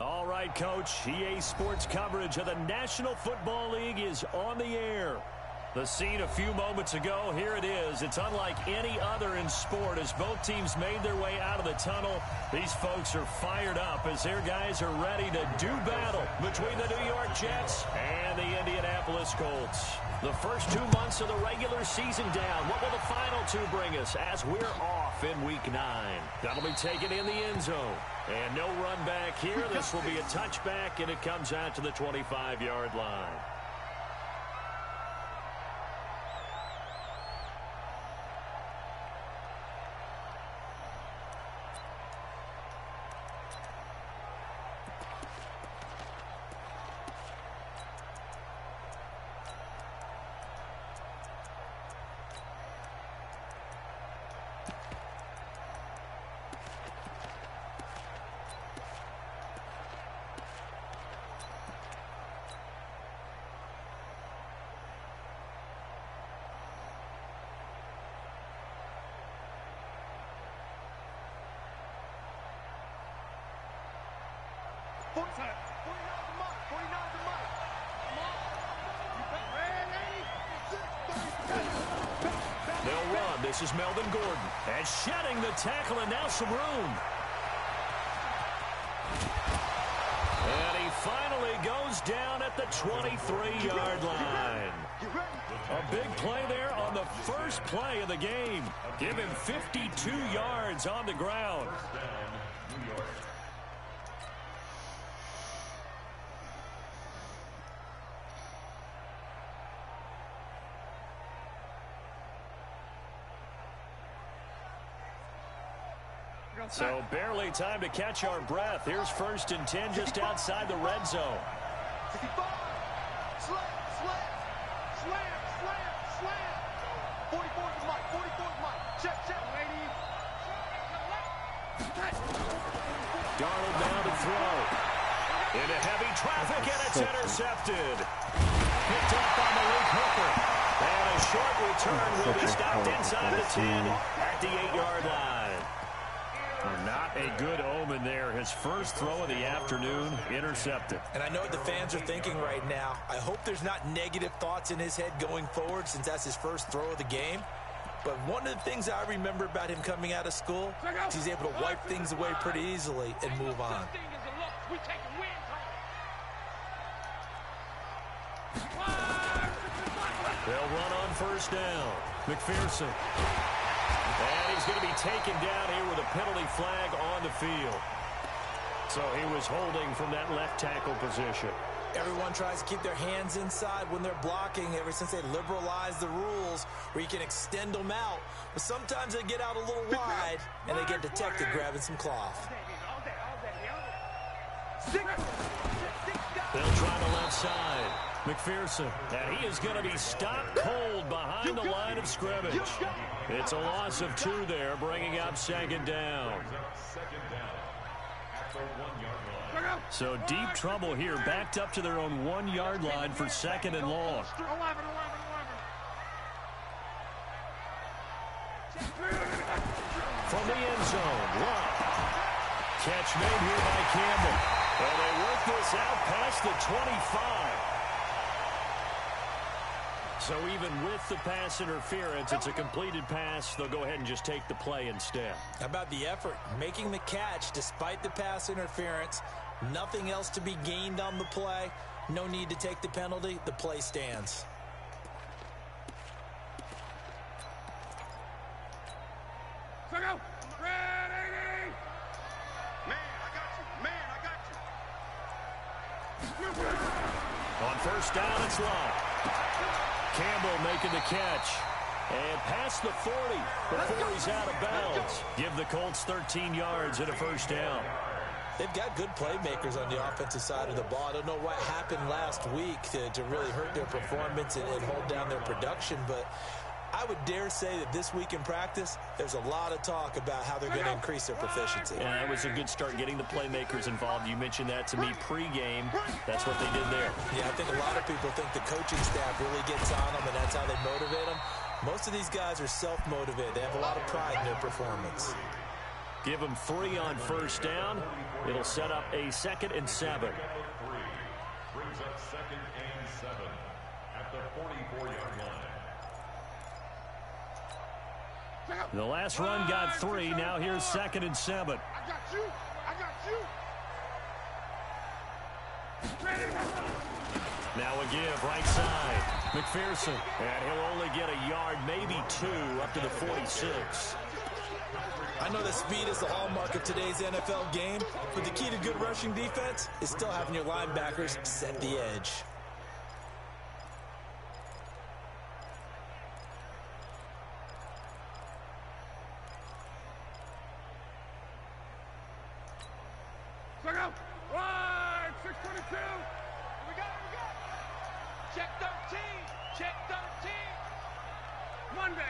All right, Coach. EA Sports coverage of the National Football League is on the air. The scene a few moments ago, here it is. It's unlike any other in sport as both teams made their way out of the tunnel. These folks are fired up as their guys are ready to do battle between the New York Jets and the Indianapolis Colts. The first 2 months of the regular season down. What will the final two bring us as we're off in Week 9? That'll be taken in the end zone. And no run back here. This will be a touchback, and it comes out to the 25-yard line. They'll run. This is Melvin Gordon. And shedding the tackle, and now some room. And he finally goes down at the 23-yard line. A big play there on the first play of the game. Give him 52 yards on the ground. So barely time to catch our breath. Here's 1st and 10 just outside the red zone. Darnold now to throw. Into heavy traffic, and it's intercepted. Picked up by Malik Hooker. And a short return will be stopped inside the 10 at the 8-yard line. Not a good omen there. His first throw of the afternoon, intercepted. And I know what the fans are thinking right now. I hope there's not negative thoughts in his head going forward since that's his first throw of the game. But one of the things I remember about him coming out of school is he's able to wipe things away pretty easily and move on. They'll run on 1st down. McPherson. And he's going to be taken down here with a penalty flag on the field. So he was holding from that left tackle position. Everyone tries to keep their hands inside when they're blocking ever since they liberalized the rules where you can extend them out. But sometimes they get out a little wide and they get detected grabbing some cloth. They'll try the left side. McPherson. And he is going to be stopped cold behind the line of scrimmage. It's a loss of 2 there, bringing up 2nd down. So deep trouble here, backed up to their own 1-yard line for 2nd and long. From the end zone, Lott. Catch made here by Campbell. And they work this out past the 25. So even with the pass interference, it's a completed pass. They'll go ahead and just take the play instead. How about the effort? Making the catch despite the pass interference. Nothing else to be gained on the play. No need to take the penalty. The play stands. On 1st down, it's Lott. Campbell making the catch. And past the 40 before he's out of bounds. Give the Colts 13 yards and a 1st down. They've got good playmakers on the offensive side of the ball. I don't know what happened last week to really hurt their performance and hold down their production, but I would dare say that this week in practice, there's a lot of talk about how they're going to increase their proficiency. And that was a good start getting the playmakers involved. You mentioned that to me pregame. That's what they did there. Yeah, I think a lot of people think the coaching staff really gets on them, and that's how they motivate them. Most of these guys are self-motivated. They have a lot of pride in their performance. Give him 3 on first down. It'll set up a 2nd and 7. Brings up 2nd and 7 at the 44-yard line. The last run got 3. Now here's 2nd and 7. I got you. I got you. Now a give, right side. McPherson. And he'll only get a yard, maybe 2, up to the 46. I know that speed is the hallmark of today's NFL game, but the key to good rushing defense is still having your linebackers set the edge. Check out. Right, 622. We got it. Check 13. Check 13. Monday.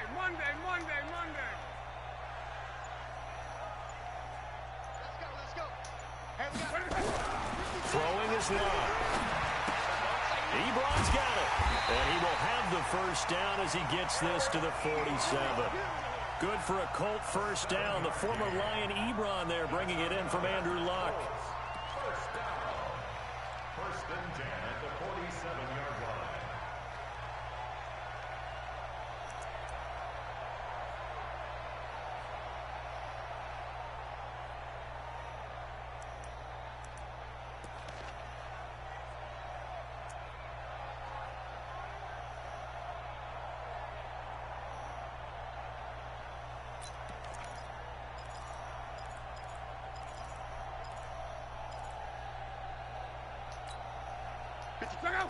Throwing is long. Ebron's got it. And he will have the first down as he gets this to the 47. Good for a Colt first down. The former Lion Ebron there bringing it in from Andrew Luck. First down. 1st and 10 at the 47-yard line.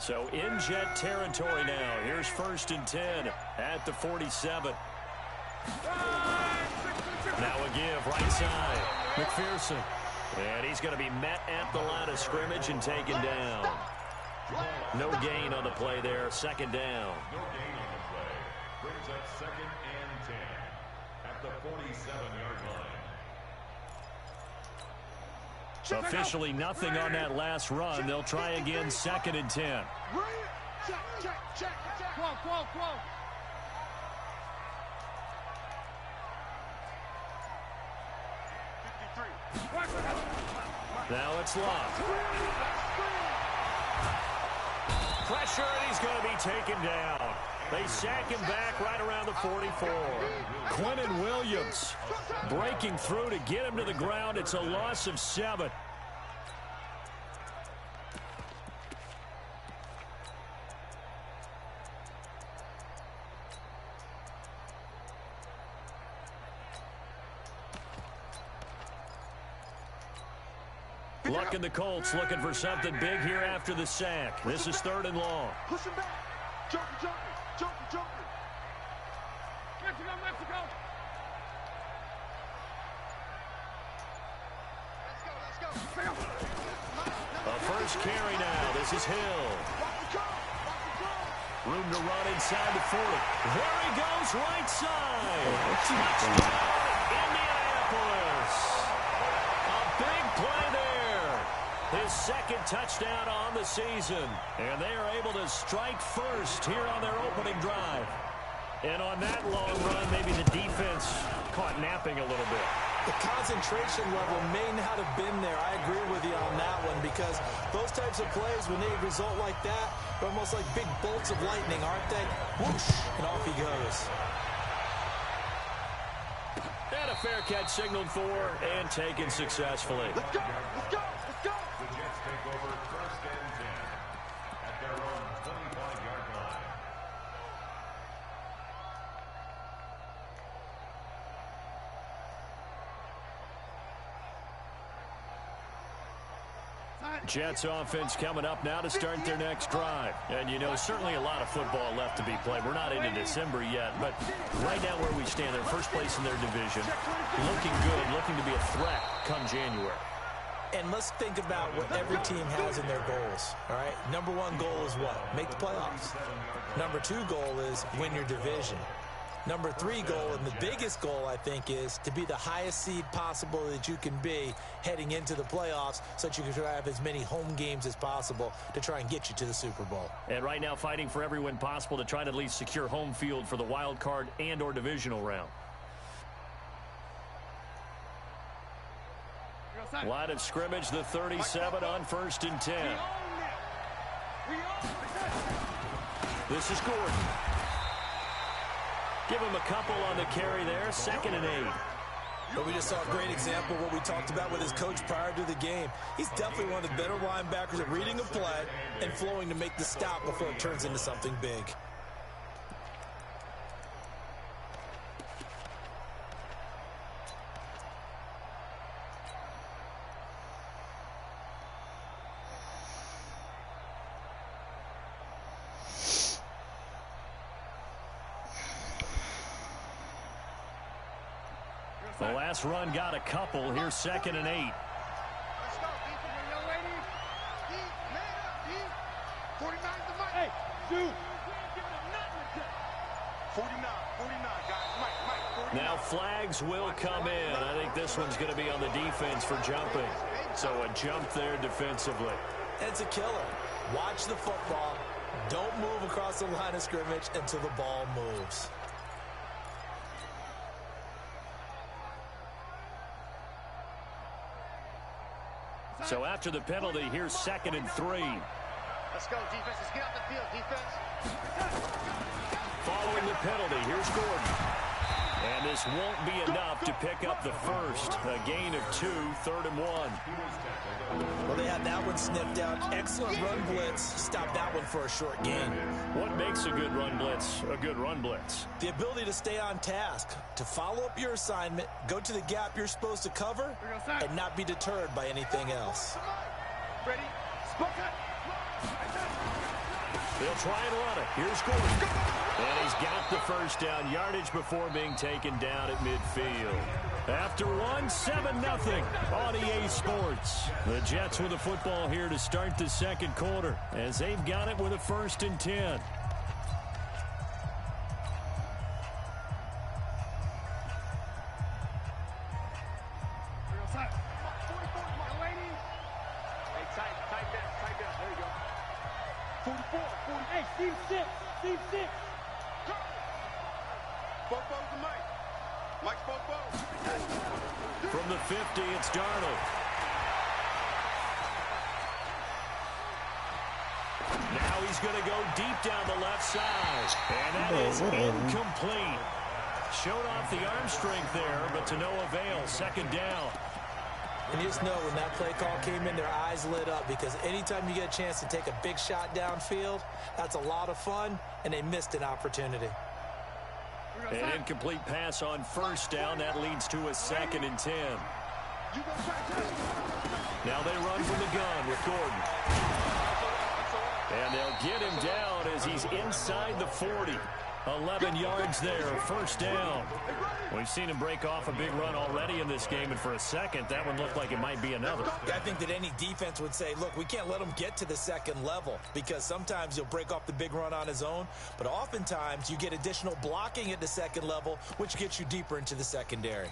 So in jet territory now. Here's 1st and 10 at the 47. Now a give, right side. McPherson. And he's going to be met at the line of scrimmage and taken down. No gain on the play there. 2nd down. No gain on the play. Brings up 2nd and 10 at the 47-yard line. Officially nothing on that last run. They'll try again, 2nd and 10. Check. Whoa. Now it's locked. Pressure, and he's going to be taken down. They sack him back right around the 44. Quentin Williams breaking through to get him to the ground. It's a loss of 7. Luck and the Colts looking for something big here after the sack. This is 3rd and long. Push him back. Jumping. Mexico. Let's go. A first carry now. This is Hill. Room to run inside the 40. There he goes, right side. Touchdown, Indianapolis. A big play there. His 2nd touchdown on the season. And they are able to strike first here on their opening drive. And on that long run, maybe the defense caught napping a little bit. The concentration level may not have been there. I agree with you on that one, because those types of plays, when they result like that, they're almost like big bolts of lightning, aren't they? Whoosh, and off he goes. And a fair catch signaled for and taken successfully. Let's go. The Jets take over 1st and 10 at their own 25-yard line. Jets offense coming up now to start their next drive. And, you know, certainly a lot of football left to be played. We're not into December yet, but right now where we stand, they're first place in their division. Looking good, looking to be a threat come January. And let's think about what every team has in their goals, all right? Number 1 goal is what? Make the playoffs. Number 2 goal is win your division. Number 3 goal, and the biggest goal, I think, is to be the highest seed possible that you can be heading into the playoffs, so that you can have as many home games as possible to try and get you to the Super Bowl. And right now fighting for every win possible to try to at least secure home field for the wild card and or divisional round. Line of scrimmage, the 37 on 1st and 10. This is Gordon. Give him a couple on the carry there. 2nd and 8. But we just saw a great example of what we talked about with his coach prior to the game. He's definitely one of the better linebackers at reading a play and flowing to make the stop before it turns into something big. The last run got a couple. Here's 2nd and 8. Let's go, defense, young lady. Deep, man up, deep. 49 to Mike. Hey, dude. 49, guys. Mike, 49. Now flags will come in. I think this one's going to be on the defense for jumping. So a jump there defensively. It's a killer. Watch the football. Don't move across the line of scrimmage until the ball moves. So after the penalty, here's 2nd and 3. Let's go, defense. Let's get out the field, defense. Following the penalty, here's Gordon. And this won't be enough to pick up the first. A gain of 2, 3rd and 1. Well, they had that one sniffed out. Excellent run blitz. Stop that one for a short gain. What makes a good run blitz a good run blitz? The ability to stay on task, to follow up your assignment, go to the gap you're supposed to cover, and not be deterred by anything else. Ready? Spot cut. They'll try and run it. Here's Gordon. And he's got the first down. Yardage before being taken down at midfield. After one, 7-0 on EA Sports. The Jets with the football here to start the second quarter as they've got it with a 1st and 10. From the 50, it's Darnold. Now he's going to go deep down the left side. And that is incomplete. Showed off the arm strength there, but to no avail. 2nd down. And you just know when that play call came in, their eyes lit up because anytime you get a chance to take a big shot downfield, that's a lot of fun, and they missed an opportunity. An incomplete pass on 1st down. That leads to a 2nd and 10. Now they run from the gun with Gordon. And they'll get him down as he's inside the 40. 11 yards there, 1st down. We've seen him break off a big run already in this game, and for a second, that one looked like it might be another. I think that any defense would say, look, we can't let him get to the 2nd level because sometimes he'll break off the big run on his own, but oftentimes you get additional blocking at the 2nd level, which gets you deeper into the secondary.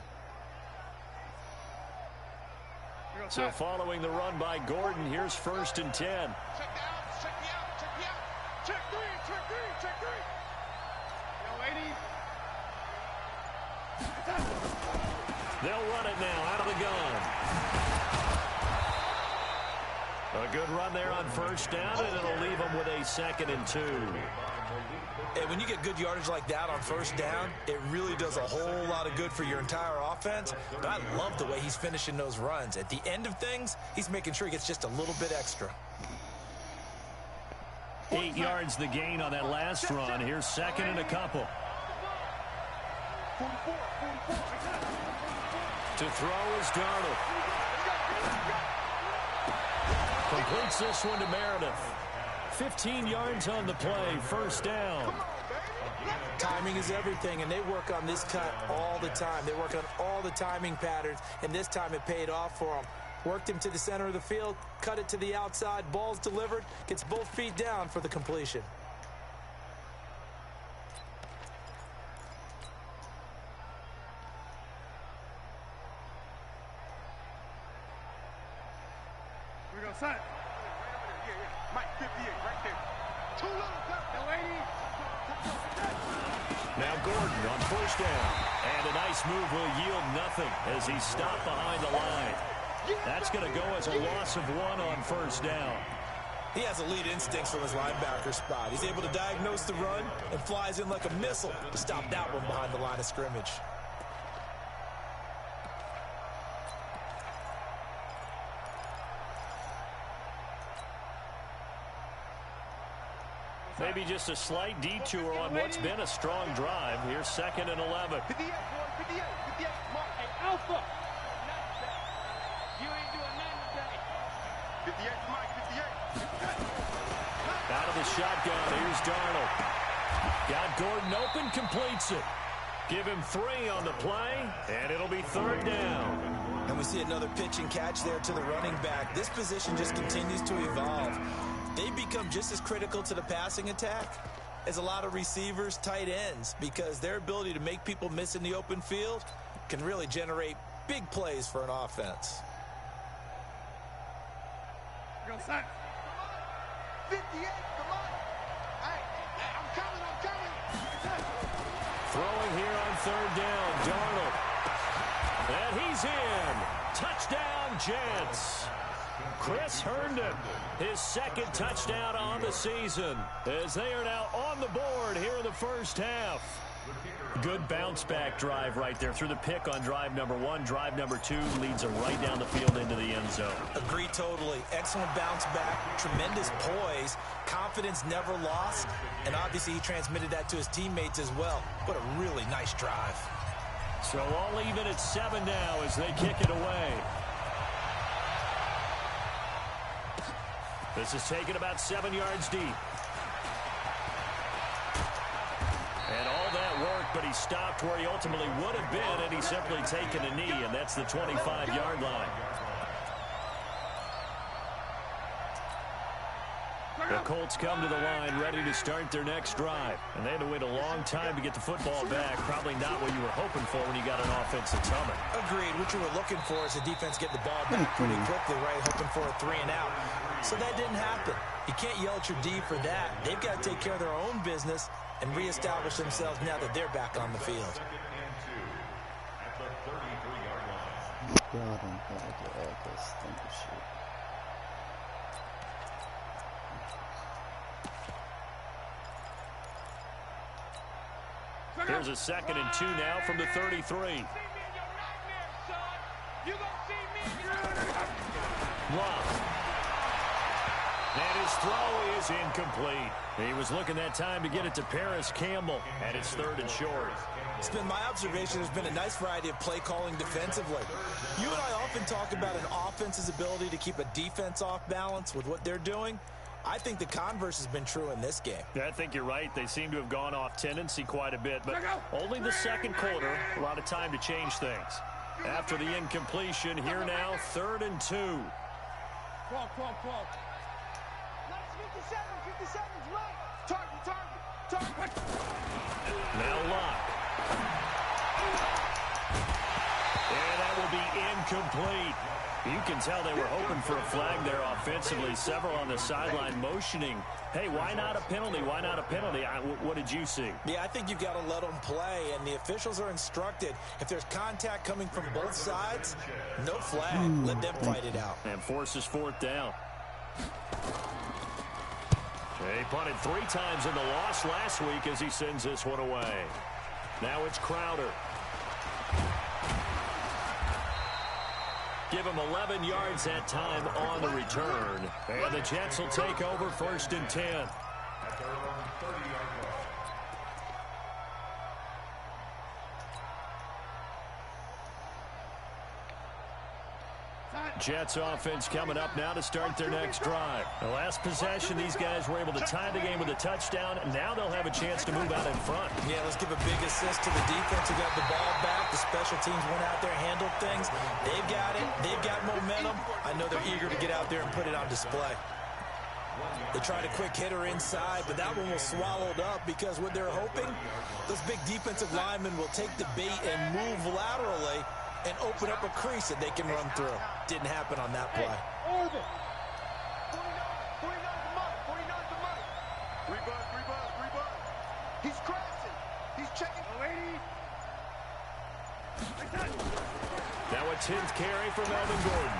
So following the run by Gordon, here's 1st and 10. Check the out, check me out, check me out. Check 3, check 3, check 3. They'll run it now out of the gun. A good run there on 1st down, and it'll leave them with a 2nd and 2. And when you get good yardage like that on 1st down, it really does a whole lot of good for your entire offense. But I love the way he's finishing those runs. At the end of things, he's making sure he gets just a little bit extra. 8 yards the gain on that last run. Here's 2nd and a couple. To throw is Darnold. Completes this one to Meredith. 15 yards on the play, 1st down. Timing is everything, and they work on this cut all the time. They work on all the timing patterns, and this time it paid off for them. Worked him to the center of the field, cut it to the outside, ball's delivered, gets both feet down for the completion. Side. Mike, 58, right there. Too little, Now Gordon on 1st down. And a nice move will yield nothing as he's stopped behind the line. That's going to go as a loss of 1 on first down. He has elite instincts from his linebacker spot. He's able to diagnose the run and flies in like a missile to stop that one behind the line of scrimmage. Maybe just a slight detour on what's been a strong drive. Here's 2nd and 11. 58, boy, 58, 58. Mark, hey, Alpha. You ain't doing nothing today. 58, Mike, 58. Out of the shotgun, here's Darnold. Got Gordon open, completes it. Give him 3 on the play, and it'll be 3rd down. And we see another pitch and catch there to the running back. This position just continues to evolve. They become just as critical to the passing attack as a lot of receivers, tight ends, because their ability to make people miss in the open field can really generate big plays for an offense. Go, son. 58, come on. Hey, I'm coming. Throwing here on 3rd down, Darnold. And he's in. Touchdown, Jets. Chris Herndon, his 2nd touchdown on the season, as they are now on the board here in the first half. Good bounce-back drive right there through the pick on drive number 1. Drive number 2 leads them right down the field into the end zone. Agree totally. Excellent bounce back, tremendous poise, confidence never lost, and obviously he transmitted that to his teammates as well. What a really nice drive. So all even at 7 now as they kick it away. This is taken about 7 yards deep. And all that work, but he stopped where he ultimately would have been, and he's simply taken a knee, and that's the 25-yard line. The Colts come to the line ready to start their next drive. And they had to wait a long time to get the football back. Probably not what you were hoping for when you got an offense that's humming. Agreed. What you were looking for is the defense get the ball back pretty quickly, right? Hoping for a 3 and out. So that didn't happen. You can't yell at your D for that. They've got to take care of their own business and reestablish themselves now that they're back on the field. Here's a 2nd and 2 now from the 33. Love. And his throw is incomplete. He was looking that time to get it to Paris Campbell, and it's 3rd and short. It's been my observation there's been a nice variety of play calling defensively. You and I often talk about an offense's ability to keep a defense off balance with what they're doing. I think the converse has been true in this game. Yeah, I think you're right. They seem to have gone off tendency quite a bit, but only the 2nd quarter, a lot of time to change things. After the incompletion, here now, 3rd and 2. 12. 57 is right. Target. Now Locke. And that will be incomplete. You can tell they were hoping for a flag there offensively. Several on the sideline motioning, hey, why not a penalty? Why not a penalty? What did you see? Yeah, I think you've got to let them play, and the officials are instructed. If there's contact coming from both sides, no flag. Let them fight it out. And forces 4th down. He punted 3 times in the loss last week as he sends this one away. Now it's Crowder. Give him 11 yards that time on the return. And the Jets will take over 1st and 10. At their own 30-yard line. Jets offense coming up now to start their next drive. The last possession, these guys were able to tie the game with a touchdown, and now they'll have a chance to move out in front. Yeah, let's give a big assist to the defense who got the ball back. The special teams went out there, handled things. They've got it. They've got momentum. I know they're eager to get out there and put it on display. They tried a quick hitter inside, but that one was swallowed up because what they're hoping, those big defensive linemen will take the bait and move laterally and open up a crease that they can run through. Didn't happen on that play. 49 to Mike. Rebut. He's crashing. He's checking. Now a 10th carry for Melvin Gordon.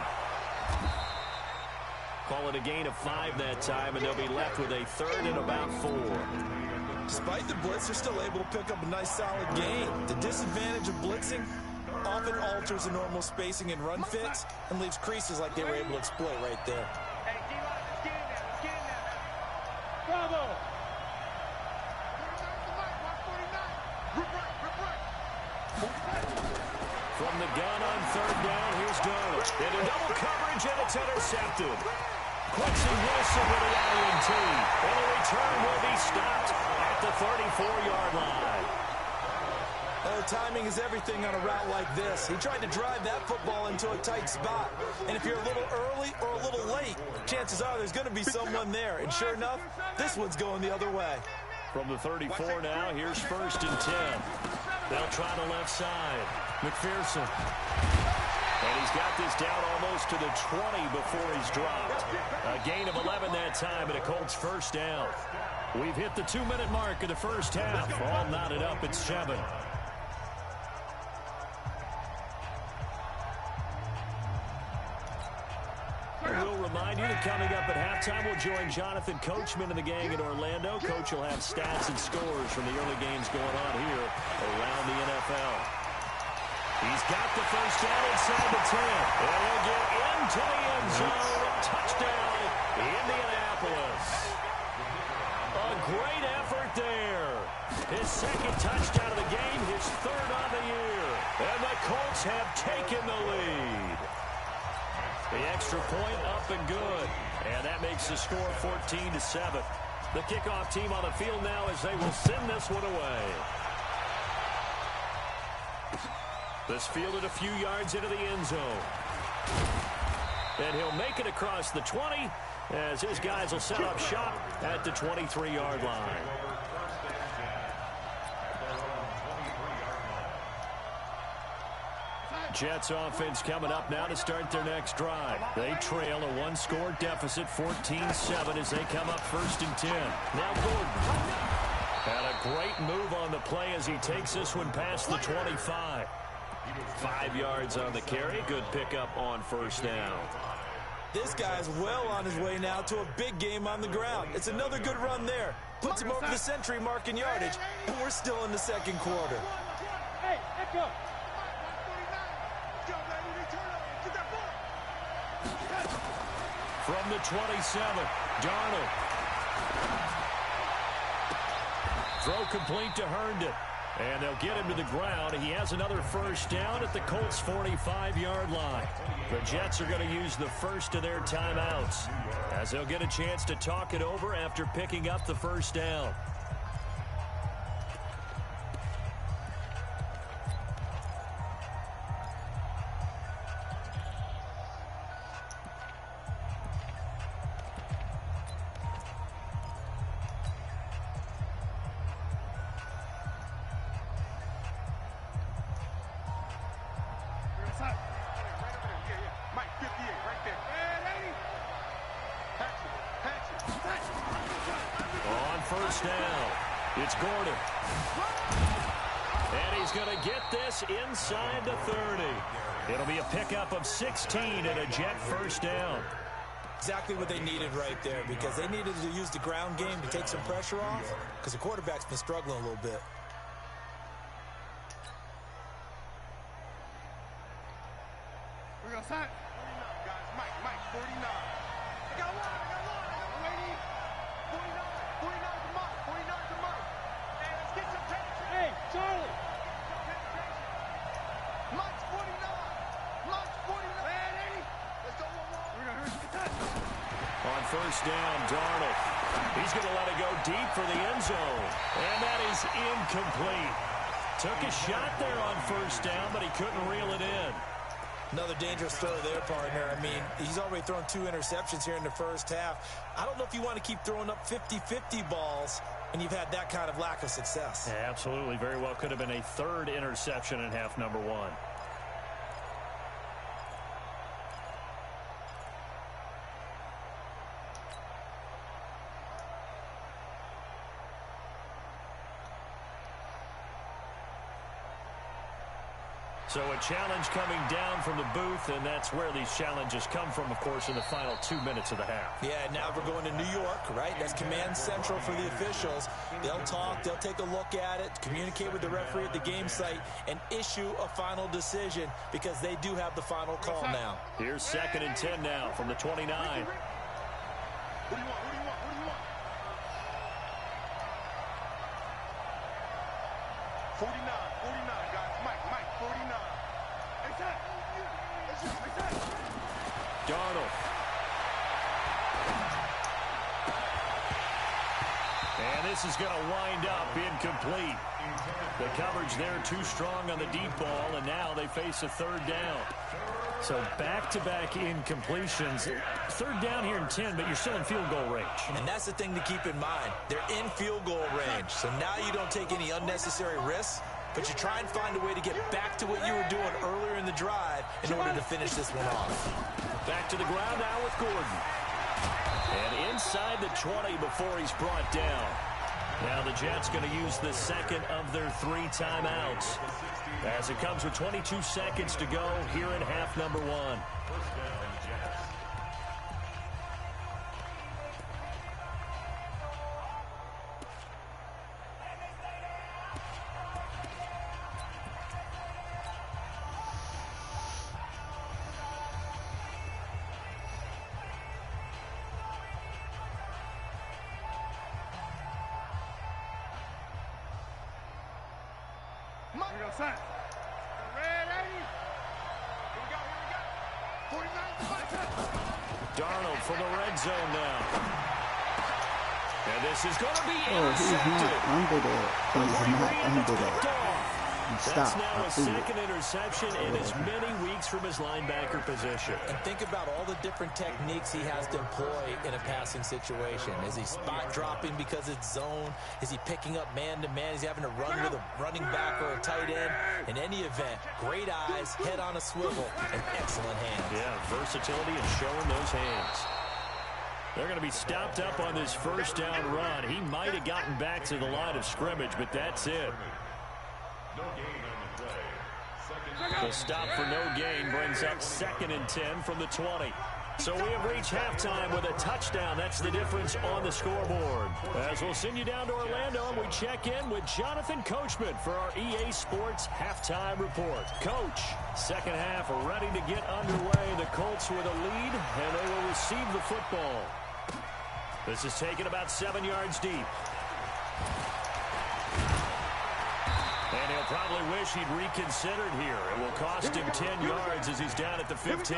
Call it a gain of 5 that time, and they'll be left with a 3rd and about 4. Despite the blitz, they're still able to pick up a nice solid gain. The disadvantage of blitzing often alters the normal spacing and run fits and leaves creases like they were able to exploit right there. Hey, D-line, let's get in there. Let's get in there. Bravo. 49 to Mike, 149. Rip right. From the gun on 3rd down, here's Darnold. Into double coverage, and it's intercepted. Quincy Wilson with an INT. And the return will be stopped at the 34-yard line. Timing is everything on a route like this. He tried to drive that football into a tight spot. And if you're a little early or a little late, chances are there's going to be someone there. And sure enough, this one's going the other way. From the 34 now, here's 1st and 10. They'll try the left side. McPherson. And he's got this down almost to the 20 before he's dropped. A gain of 11 that time, and a Colts 1st down. We've hit the 2-minute mark of the 1st half. All knotted up at 7. We'll remind you that coming up at halftime, we'll join Jonathan Coachman and the gang in Orlando. Coach will have stats and scores from the early games going on here around the NFL. He's got the 1st down inside the 10. And he'll get into the end zone. Touchdown, Indianapolis. A great effort there. His 2nd touchdown of the game, his 3rd on the year. And the Colts have taken the lead. The extra point up and good. And that makes the score 14-7. The kickoff team on the field now as they will send this one away. This fielded a few yards into the end zone. And he'll make it across the 20 as his guys will set up shop at the 23-yard line. Jets offense coming up now to start their next drive. They trail a 1-score deficit, 14-7, as they come up 1st and 10. Now Gordon. And a great move on the play as he takes this one past the 25. 5 yards on the carry. Good pickup on 1st down. This guy's well on his way now to a big game on the ground. It's another good run there. Puts him over the century mark in yardage, and we're still in the 2nd quarter. Hey, echo. From the 27, Darnold. Throw complete to Herndon. And they'll get him to the ground. He has another 1st down at the Colts' 45-yard line. The Jets are going to use the first of their timeouts as they'll get a chance to talk it over after picking up the 1st down. On 1st down, it's Gordon. And he's going to get this inside the 30. It'll be a pickup of 16 and a Jet 1st down. Exactly what they needed right there, because they needed to use the ground game to take some pressure off, because the quarterback's been struggling a little bit. We're going to sign. 49, guys. Mike, 49. I got one. Lady. 49 to Mike. 49 to Mike. Hey, let's get some penetration. Hey, Charlie. Mike's 49. Mike's 49. Hey, lady. Let's go one more. We're going to hurt you. On 1st down, Darnold. He's going to let it go deep for the end zone. And that is incomplete. Took a shot there on 1st down, but he couldn't reel it in. Another dangerous throw there, partner. I mean, he's already thrown 2 interceptions here in the 1st half. I don't know if you want to keep throwing up 50-50 balls when you've had that kind of lack of success. Yeah, absolutely. Very well could have been a 3rd interception in half number 1. So a challenge coming down from the booth, and that's where these challenges come from, of course, in the final 2 minutes of the half. Yeah, now we're going to New York, right? That's command central for the officials. They'll talk, they'll take a look at it, communicate with the referee at the game site, and issue a final decision because they do have the final call now. Here's 2nd and 10 now from the 29. What do you want? What do you want? What do you want? 49, guys. Mike, 49. Darnold. And this is going to wind up incomplete. The coverage there too strong on the deep ball, and now they face a 3rd down. So back-to-back incompletions. 3rd down here in 10, but you're still in field goal range. And that's the thing to keep in mind. They're in field goal range. So now you don't take any unnecessary risks, but you try and find a way to get back to what you were doing earlier in the drive in order to finish this one off. Back to the ground now with Gordon. And inside the 20 before he's brought down. Now the Jets going to use the second of their 3 timeouts as it comes with 22 seconds to go here in half number 1. Red 80. Here we go. 49. Darnold from the red zone now. And this is going to be he's not under there. He's not under there. That's now a 2nd interception in as many weeks from his linebacker position. And think about all the different techniques he has to employ in a passing situation. Is he spot dropping because it's zone? Is he picking up man-to-man? Is he having to run with a running back or a tight end? In any event, great eyes, head on a swivel, and excellent hands. Yeah, versatility and showing those hands. They're going to be stopped up on this 1st down run. He might have gotten back to the line of scrimmage, but that's it. No gain on the play. The stop for no gain brings up 2nd and 10 from the 20. So we have reached halftime with a touchdown. That's the difference on the scoreboard. As we'll send you down to Orlando, and we check in with Jonathan Coachman for our EA Sports halftime report. Coach, 2nd half ready to get underway. The Colts with a lead, and they will receive the football. This is taken about 7 yards deep. And he'll probably wish he'd reconsidered here. It will cost him 10 yards as he's down at the 15.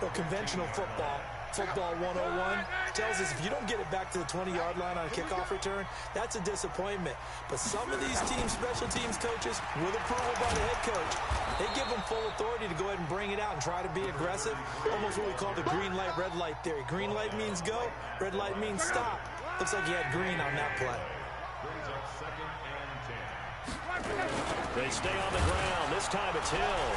Well, conventional football 101, tells us if you don't get it back to the 20-yard line on a kickoff return, that's a disappointment. But some of these teams, special teams coaches, with approval by the head coach, they give them full authority to go ahead and bring it out and try to be aggressive. Almost what we call the green light, red light theory. Green light means go, red light means stop. Looks like he had green on that play. They stay on the ground. This time it's Hill.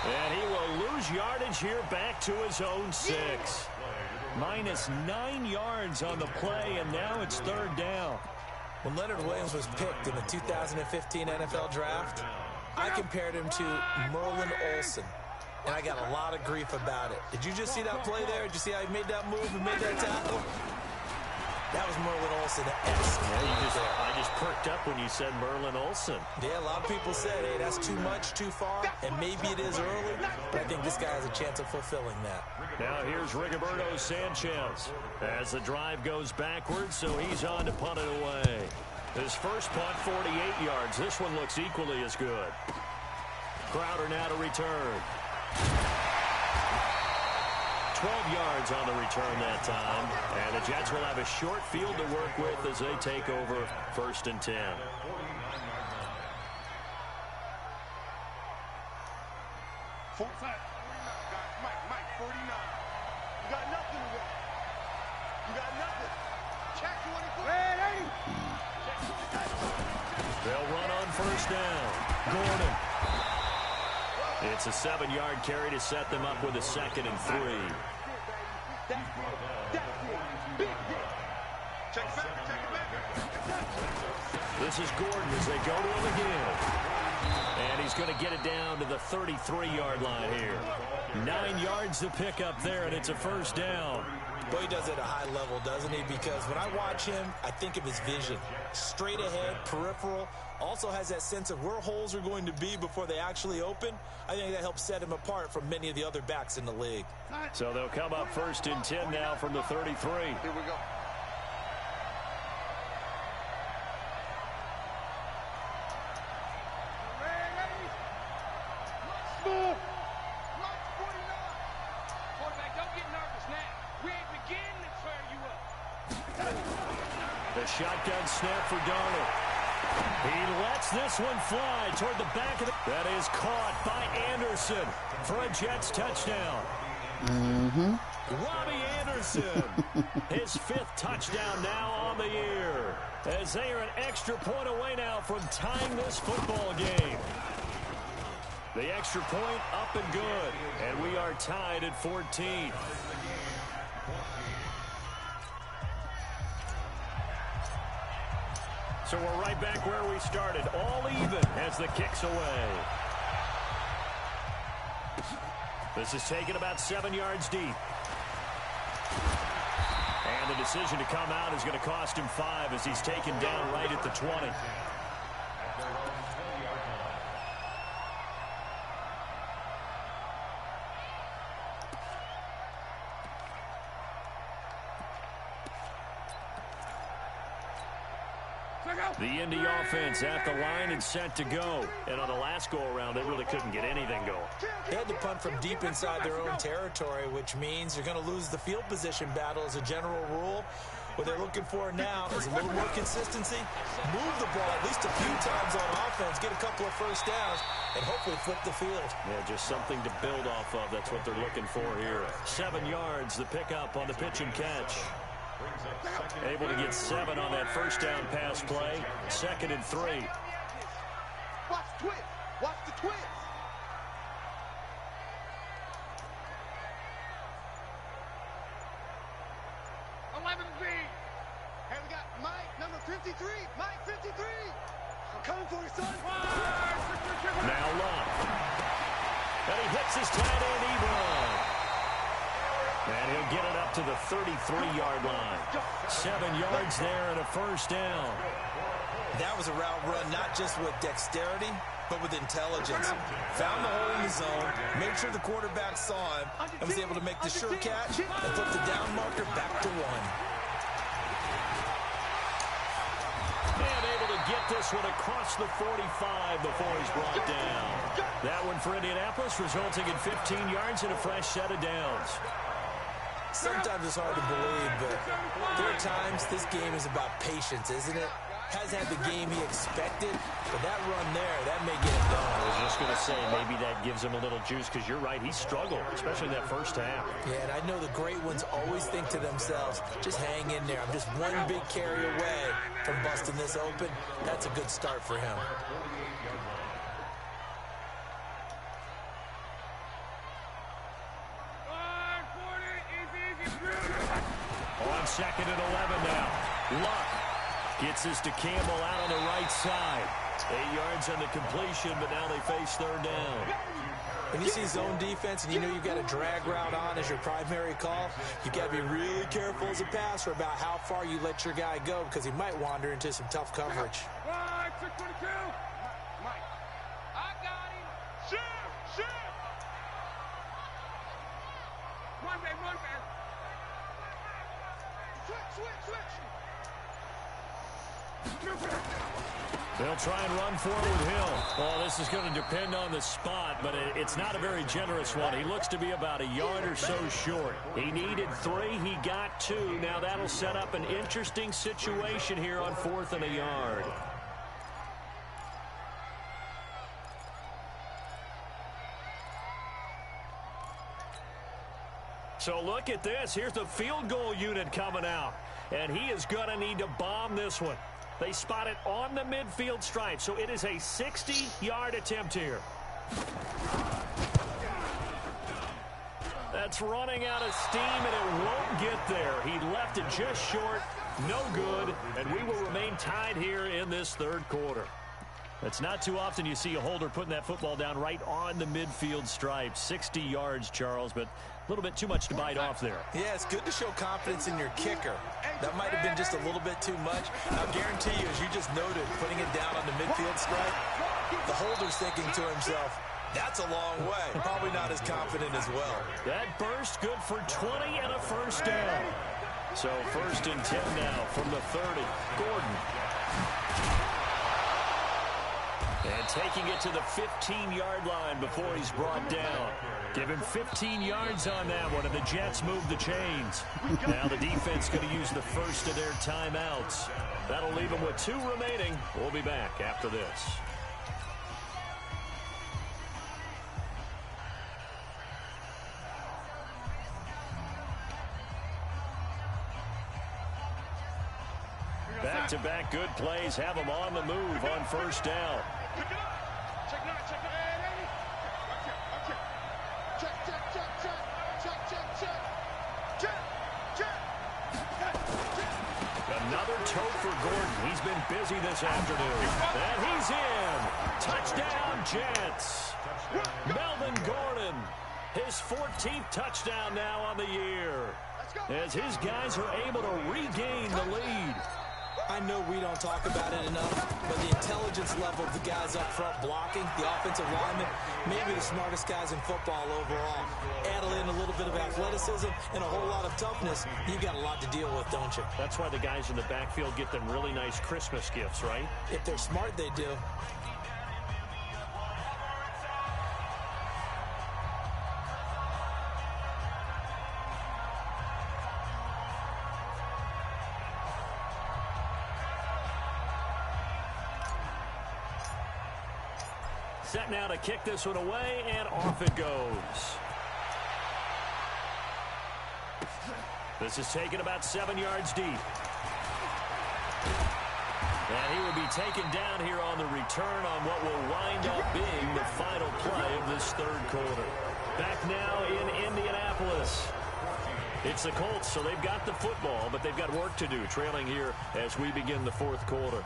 And he will lose yardage here back to his own 6. Minus 9 yards on the play, and now it's 3rd down. When Leonard Williams was picked in the 2015 NFL Draft, I compared him to Merlin Olsen, and I got a lot of grief about it. Did you just see that play there? Did you see how he made that move and made that tackle? That was Merlin Olsen-esque. Yeah, I just perked up when you said Merlin Olsen. Yeah, a lot of people said, hey, that's too much, too far, and maybe it is early, but I think this guy has a chance of fulfilling that. Now here's Rigoberto Sanchez as the drive goes backwards, so he's on to punt it away. His first punt, 48 yards. This one looks equally as good. Crowder now to return. 12 yards on the return that time. And the Jets will have a short field to work with as they take over 1st and 10. Mike, 49. You got nothing to work. You got nothing. Check 24. Red 80. They'll run on 1st down. Gordon. It's a 7-yard carry to set them up with a 2nd and 3. This is Gordon as they go to him again. And he's going to get it down to the 33-yard line here. 9 yards to pick up there, and it's a first down. Boy, he does it at a high level, doesn't he? Because when I watch him, I think of his vision. Straight ahead, peripheral. Also has that sense of where holes are going to be before they actually open. I think that helps set him apart from many of the other backs in the league. So they'll come up 1st and 10 now from the 33. Here we go. The shotgun snap for Darnold. He lets this one fly toward the back of the... That is caught by Anderson for a Jets touchdown. Robbie Anderson, his 5th touchdown now on the year, as they are an extra point away now from tying this football game. The extra point up and good, and we are tied at 14. So we're right back where we started, all even as the kick's away. This is taken about 7 yards deep. And the decision to come out is going to cost him 5 as he's taken down right at the 20. The Indy offense at the line and set to go. And on the last go-around, they really couldn't get anything going. They had to punt from deep inside their own territory, which means you're going to lose the field position battle as a general rule. What they're looking for now is a little more consistency, move the ball at least a few times on offense, get a couple of first downs, and hopefully flip the field. Yeah, just something to build off of. That's what they're looking for here. 7 yards, the pickup on the pitch and catch. Able to get 7 on that first down pass play. 2nd and 3. Watch the twist. Watch the twist. Hey, we got Mike, number 53. Mike, 53. I'm coming for you, son. Now Love. And he hits his tight end, Ebron. And he'll get it up to the 33-yard line. 7 yards there and a first down. That was a route run not just with dexterity, but with intelligence. Found the hole in the zone, made sure the quarterback saw him, and was able to make the sure catch and put the down marker back to 1. And able to get this one across the 45 before he's brought down. That one for Indianapolis, resulting in 15 yards and a fresh set of downs. Sometimes it's hard to believe, but there are times this game is about patience, isn't it? Hasn't had the game he expected, but that run there, that may get him done. I was just going to say, maybe that gives him a little juice, because you're right, he struggled, especially that first half. Yeah, and I know the great ones always think to themselves, just hang in there. I'm just one big carry away from busting this open. That's a good start for him. On 2nd and 11 now. Luck gets this to Campbell out on the right side. 8 yards on the completion, but now they face 3rd down. When you see zone defense and you know you've got a drag route on as your primary call, you've got to be really careful as a passer about how far you let your guy go, because he might wander into some tough coverage. Mike, I got him. Shoot. One man. Switch. They'll try and run forward with Hill. Well, this is going to depend on the spot, but it's not a very generous one. He looks to be about a yard or so short. He needed 3. He got 2. Now that'll set up an interesting situation here on 4th and a yard. So look at this. Here's the field goal unit coming out. And he is going to need to bomb this one. They spot it on the midfield stripe. So it is a 60-yard attempt here. That's running out of steam, and it won't get there. He left it just short. No good. And we will remain tied here in this 3rd quarter. It's not too often you see a holder putting that football down right on the midfield stripe. 60 yards, Charles, but a little bit too much to bite off there. Yeah, it's good to show confidence in your kicker. That might have been just a little bit too much. I'll guarantee you, as you just noted, putting it down on the midfield stripe, the holder's thinking to himself, that's a long way. Probably not as confident as well. That burst good for 20 and a first down. So 1st and 10 now from the 30. Gordon. And taking it to the 15-yard line before he's brought down. Give him 15 yards on that one, and the Jets move the chains. Now the defense going to use the first of their timeouts. That'll leave them with 2 remaining. We'll be back after this. Back-to-back good plays have them on the move on first down. Check it out. Check it out. Check it out. Check. Another toe for Gordon. He's been busy this afternoon. And he's in. Touchdown, Jets. Melvin Gordon. His 14th touchdown now on the year. As his guys are able to regain the lead. I know we don't talk about it enough, but the intelligence level of the guys up front blocking, the offensive linemen, maybe the smartest guys in football overall. Add in a little bit of athleticism and a whole lot of toughness, you got a lot to deal with, don't you? That's why the guys in the backfield get them really nice Christmas gifts, right? If they're smart, they do. Set now to kick this one away, and off it goes. This is taken about 7 yards deep. And he will be taken down here on the return on what will wind up being the final play of this 3rd quarter. Back now in Indianapolis. It's the Colts, so they've got the football, but they've got work to do, trailing here as we begin the 4th quarter.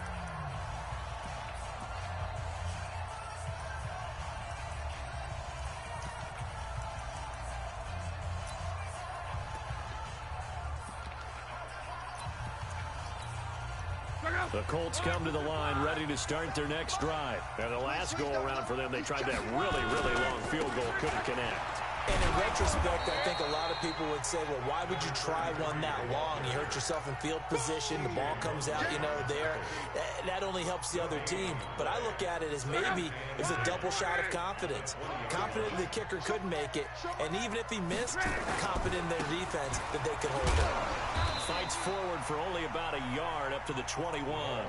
The Colts come to the line ready to start their next drive. And the last go-around for them, they tried that really, really long field goal, couldn't connect. And in retrospect, I think a lot of people would say, well, why would you try one that long? You hurt yourself in field position. The ball comes out, there. That only helps the other team. But I look at it as maybe it's a double shot of confidence. Confident the kicker could make it. And even if he missed, confident in their defense that they could hold it. Fights forward for only about a yard up to the 21.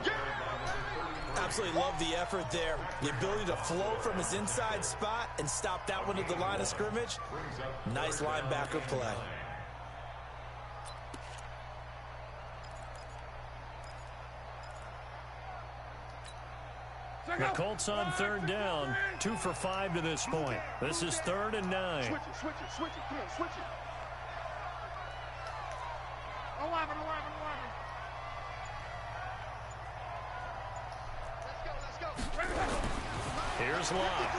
Absolutely love the effort there. The ability to flow from his inside spot and stop that one at the line of scrimmage. Nice linebacker play. The Colts on 3rd down, 2 for 5 to this point. This is 3rd and 9. Switch it. Come on, switch it. 11. Here's Locke.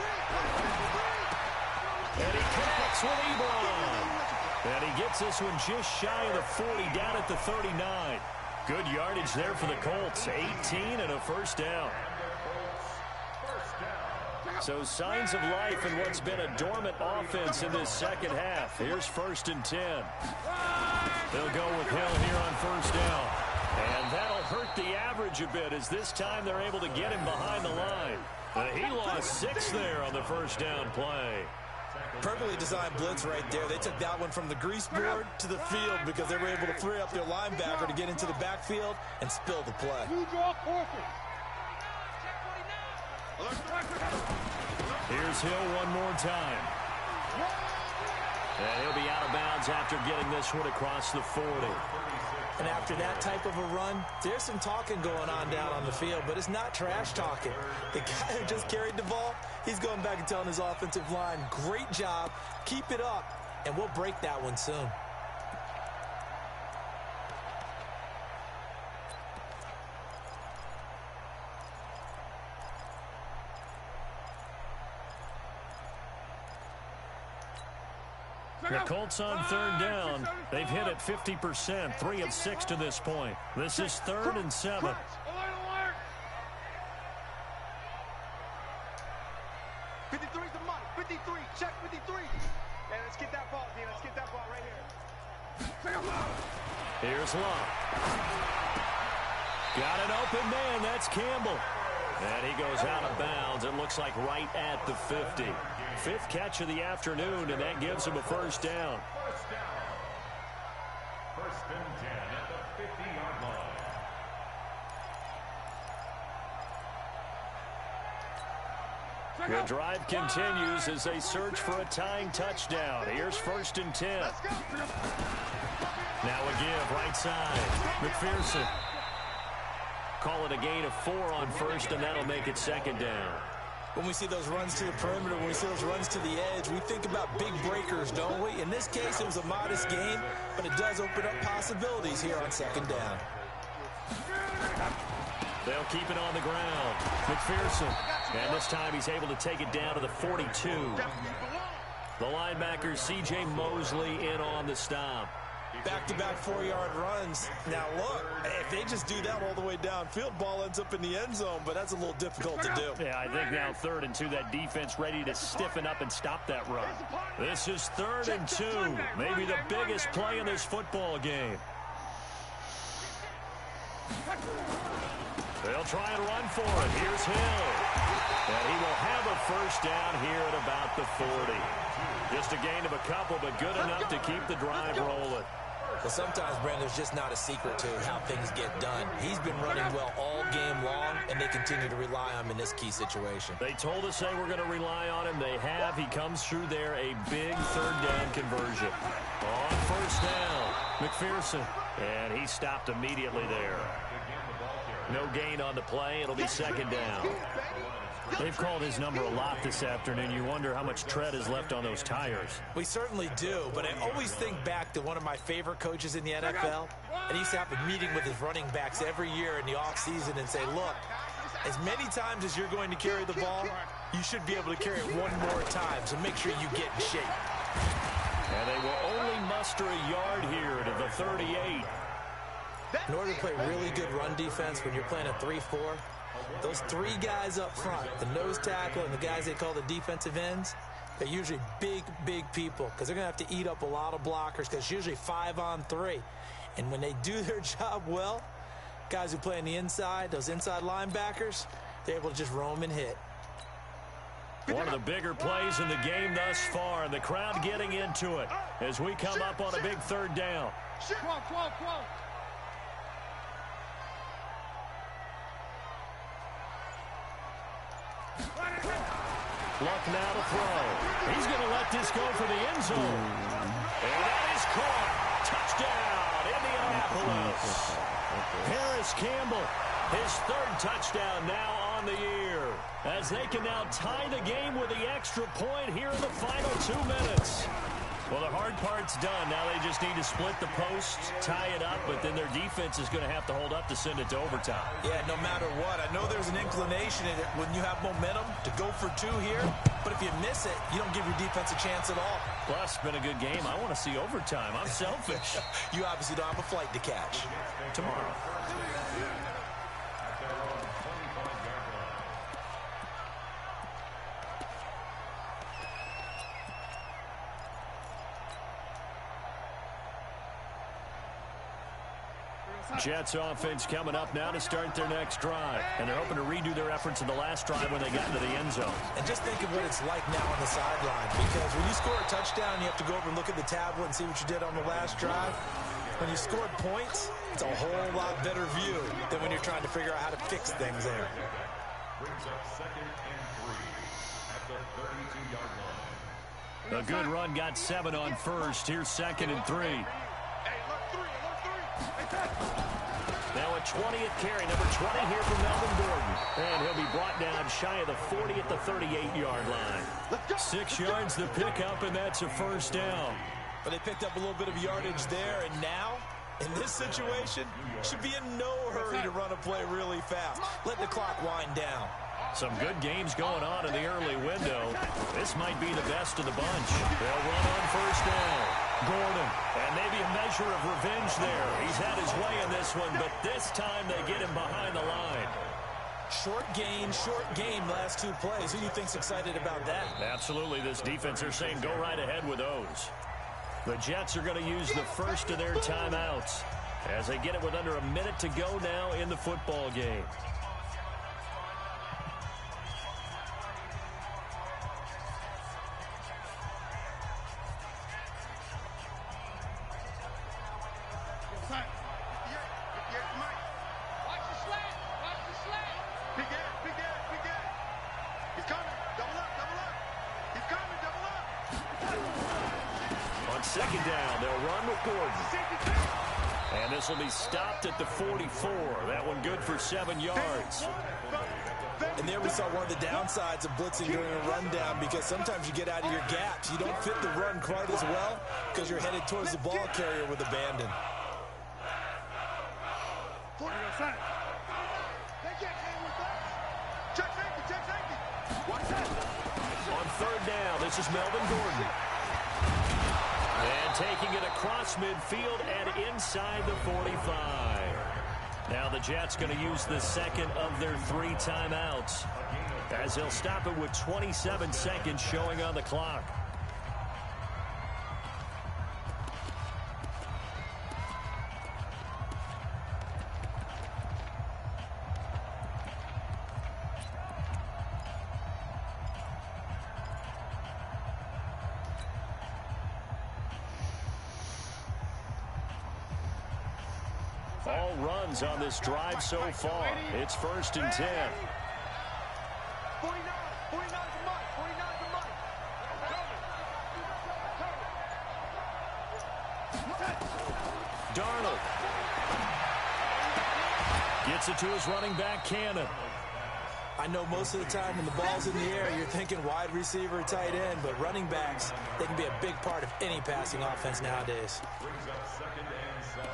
And he connects with Ebron. And he gets this one just shy of the 40, down at the 39. Good yardage there for the Colts. 18 and a first down. So signs of life in what's been a dormant offense in this second half. Here's 1st and 10. They'll go with Hill here on first down. And that'll hurt the average a bit as this time they're able to get him behind the line. He lost 6 there on the first down play. Perfectly designed blitz right there. They took that one from the grease board to the field because they were able to free up their linebacker to get into the backfield and spill the play. Here's Hill one more time. And he'll be out of bounds after getting this one across the 40. And after that type of a run, there's some talking going on down on the field, but it's not trash talking. The guy who just carried the ball, he's going back and telling his offensive line, great job, keep it up, and we'll break that one soon. The Colts on third down. They've hit it 50%, 3 of 6 to this point. This is 3rd and 7. 53's the money. 53. Check 53. Hey, let's get that ball, Dean. Let's get that ball right here. Here's Love. Got an open man. That's Campbell. And he goes out of bounds. It looks like right at the 50. 5th catch of the afternoon, and that gives him a first down. First and 10 at the 50-yard line. The drive continues as they search for a tying touchdown. Here's 1st and 10. Now a give right side. McPherson. Call it a gain of 4 on 1st, and that'll make it 2nd down. When we see those runs to the perimeter, when we see those runs to the edge, we think about big breakers, don't we? In this case, it was a modest gain, but it does open up possibilities here on 2nd down. They'll keep it on the ground. McPherson. And this time he's able to take it down to the 42. The linebacker, C.J. Mosley, in on the stop. Back-to-back 4-yard runs. Now, look, if they just do that all the way downfield, ball ends up in the end zone, but that's a little difficult to do. Yeah, I think now 3rd and 2, that defense ready to stiffen up and stop that run. This is 3rd and 2, maybe the biggest play in this football game. They'll try and run for it. Here's Hill. And he will have a first down here at about the 40. Just a gain of a couple, but good enough to keep the drive rolling. Well, sometimes, Brandon, there's just not a secret to how things get done. He's been running well all game long, and they continue to rely on him in this key situation. They told us they were going to rely on him. They have. He comes through there, a big 3rd down conversion. On 1st down, McPherson. And he stopped immediately there. No gain on the play. It'll be 2nd down. They've called his number a lot this afternoon. You wonder how much tread is left on those tires. We certainly do, but I always think back to one of my favorite coaches in the NFL, and he used to have a meeting with his running backs every year in the offseason and say, look, as many times as you're going to carry the ball, you should be able to carry it one more time, so make sure you get in shape. And they will only muster a yard here to the 38. In order to play really good run defense when you're playing a 3-4, those 3 guys up front, the nose tackle and the guys they call the defensive ends, they're usually big, big people because they're going to have to eat up a lot of blockers because it's usually 5 on 3. And when they do their job well, guys who play on the inside, those inside linebackers, they're able to just roam and hit. One of the bigger plays in the game thus far, and the crowd getting into it as we come up on a big 3rd down. Luck now to throw. He's going to let this go for the end zone. And that is caught. Touchdown, Indianapolis. Harris Campbell, his 3rd touchdown now on the year. As they can now tie the game with the extra point here in the final 2 minutes. Well, the hard part's done. Now they just need to split the posts, tie it up, but then their defense is going to have to hold up to send it to overtime. Yeah, no matter what. I know there's an inclination in it when you have momentum to go for 2 here, but if you miss it, you don't give your defense a chance at all. Plus, it's been a good game. I want to see overtime. I'm selfish. You obviously don't have a flight to catch. Tomorrow. Jets offense coming up now to start their next drive. And they're hoping to redo their efforts in the last drive when they got into the end zone. And just think of what it's like now on the sideline. Because when you score a touchdown, you have to go over and look at the tablet and see what you did on the last drive. When you scored points, it's a whole lot better view than when you're trying to figure out how to fix things there. Brings up 2nd and 3 at the 32-yard line. A good run got 7 on 1st. Here's 2nd and 3. Now a 20th carry, number 20 here for Melvin Gordon. And he'll be brought down shy of the 40 at the 38-yard line. 6 yards to pick up, and that's a first down. But they picked up a little bit of yardage there, and now, in this situation, should be in no hurry to run a play really fast. Let the clock wind down. Some good games going on in the early window. This might be the best of the bunch. They'll run on first down. Gordon, and maybe a measure of revenge there. He's had his way in this one, but this time they get him behind the line. Short game, last 2 plays. Who do you think's excited about that? Absolutely, this defense, they're saying go right ahead with those. The Jets are going to use the first of their timeouts as they get it with under a minute to go now in the football game. Second down, they'll run with Gordon. And this will be stopped at the 44. That one good for 7 yards. And there we saw one of the downsides of blitzing during a rundown, because sometimes you get out of your gaps. You don't fit the run quite as well because you're headed towards the ball carrier with abandon. On third down, this is Melvin Gordon. And taking it across midfield and inside the 45. Now the Jets going to use the second of their 3 timeouts, as they'll stop it with 27 seconds showing on the clock. All runs on this drive so far. It's 1st and 10. 49 to Mike. 49 to Mike. Darnold gets it to his running back, Cannon. I know most of the time when the ball's in the air, you're thinking wide receiver, tight end, but running backs, they can be a big part of any passing offense nowadays. Brings up 2nd and 7.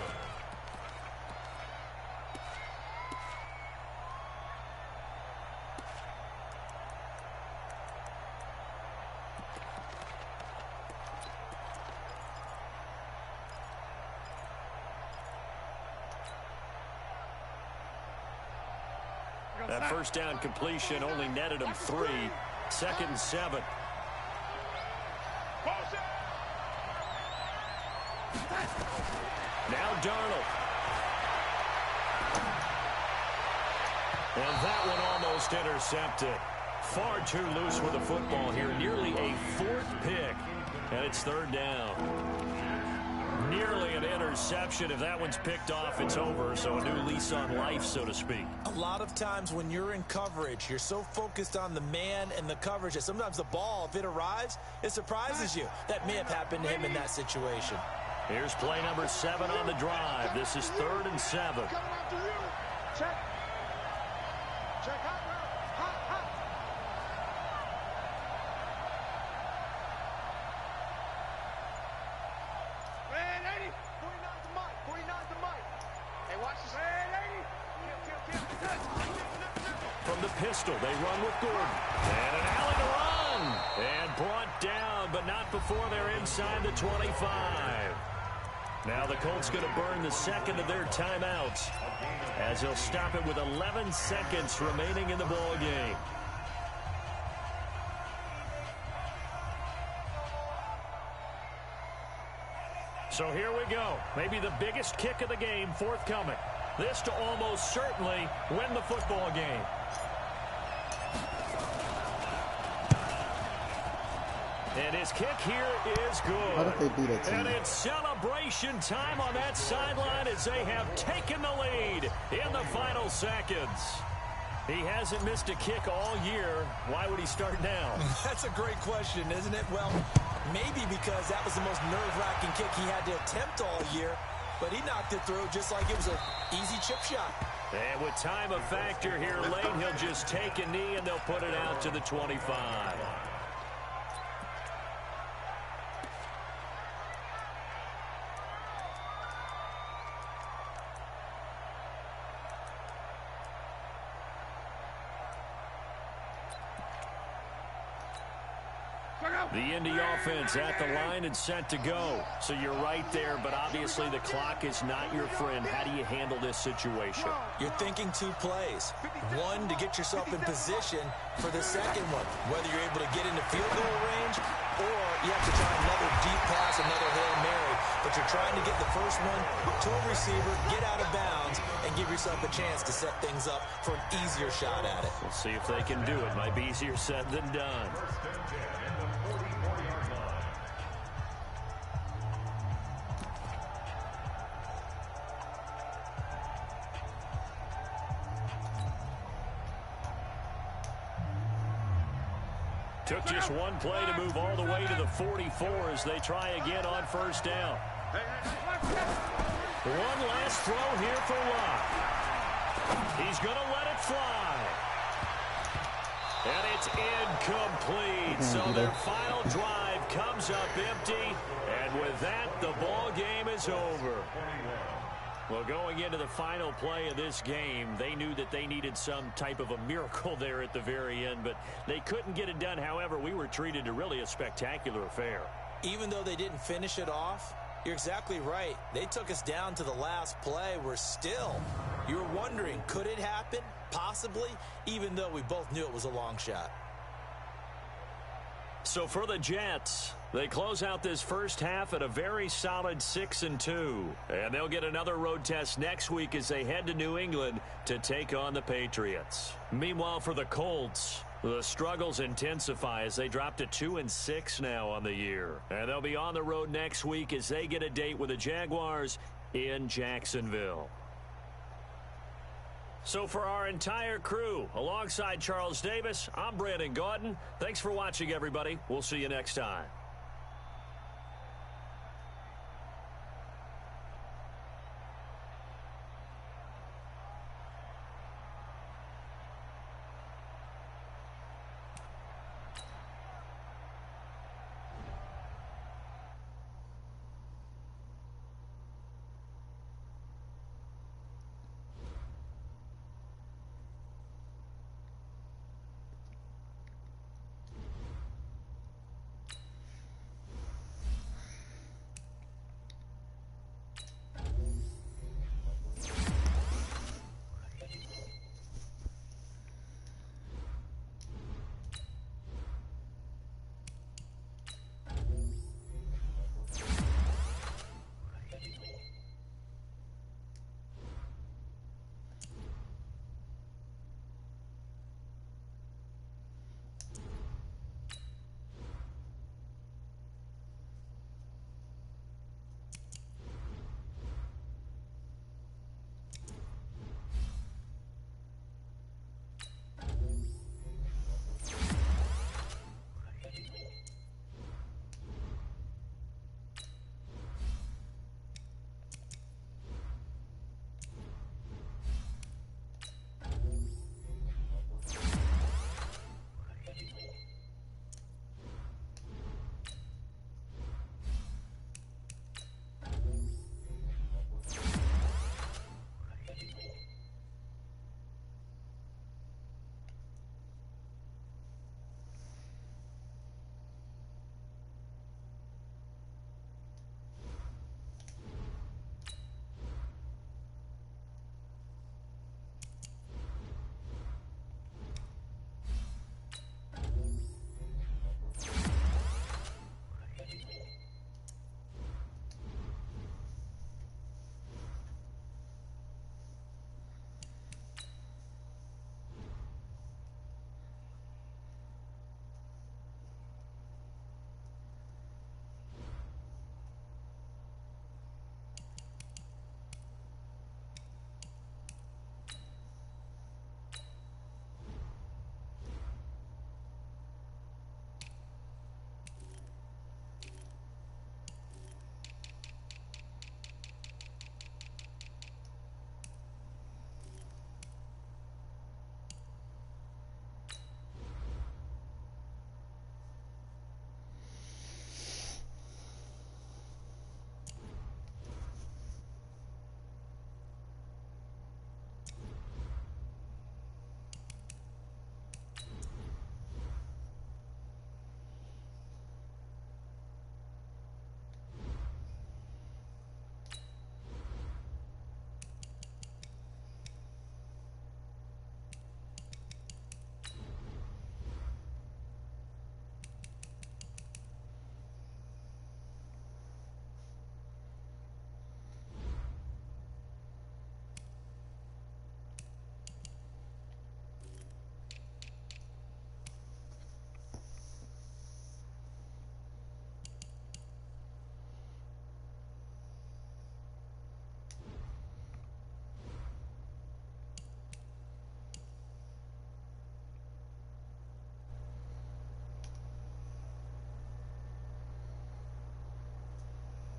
That first down completion only netted him 3. 2nd and 7. Now Darnold. And that one almost intercepted. Far too loose with the football here. Nearly a 4th pick. And it's 3rd down. Nearly an interception. If that one's picked off, it's over. So a new lease on life, so to speak. A lot of times when you're in coverage, you're so focused on the man and the coverage that sometimes the ball, if it arrives, it surprises you. That may have happened to him in that situation. Here's play number 7 on the drive. This is 3rd and 7. Coming after you. Check. Check. Hot. From the pistol, they run with Gordon. And an alley to run. And brought down, but not before they're inside the 25. Now the Colts going to burn the second of their timeouts, as they'll stop it with 11 seconds remaining in the ball game. So here we go. Maybe the biggest kick of the game forthcoming. This to almost certainly win the football game. And his kick here is good. How did they do that to And me? it's celebration time on that sideline as they have taken the lead in the final seconds. He hasn't missed a kick all year. Why would he start now? That's a great question, isn't it? Well, maybe because that was the most nerve-wracking kick he had to attempt all year, but he knocked it through just like it was an easy chip shot. And with time a factor here late, he'll just take a knee and they'll put it out to the 25. The Indy offense at the line and set to go. So you're right there, but obviously the clock is not your friend. How do you handle this situation? You're thinking 2 plays. One, to get yourself in position for the second one, whether you're able to get into field goal range or you have to try another deep pass, another Hail Mary. But you're trying to get the first one to a receiver, get out of bounds, and give yourself a chance to set things up for an easier shot at it. We'll see if they can do it. Might be easier said than done. Took just one play to move all the way to the 44 as they try again on first down. One last throw here for Locke. He's going to let it fly. And it's incomplete. So their final drive comes up empty. And with that, the ball game is over. Well, going into the final play of this game, they knew that they needed some type of a miracle there at the very end, but they couldn't get it done. However, we were treated to really a spectacular affair. Even though they didn't finish it off, you're exactly right. They took us down to the last play. We're still, you were wondering, could it happen? Possibly, even though we both knew it was a long shot. So for the Jets, they close out this first half at a very solid 6-2. And they'll get another road test next week as they head to New England to take on the Patriots. Meanwhile, for the Colts, the struggles intensify as they drop to 2-6 now on the year. And they'll be on the road next week as they get a date with the Jaguars in Jacksonville. So for our entire crew, alongside Charles Davis, I'm Brandon Gaudin. Thanks for watching, everybody. We'll see you next time.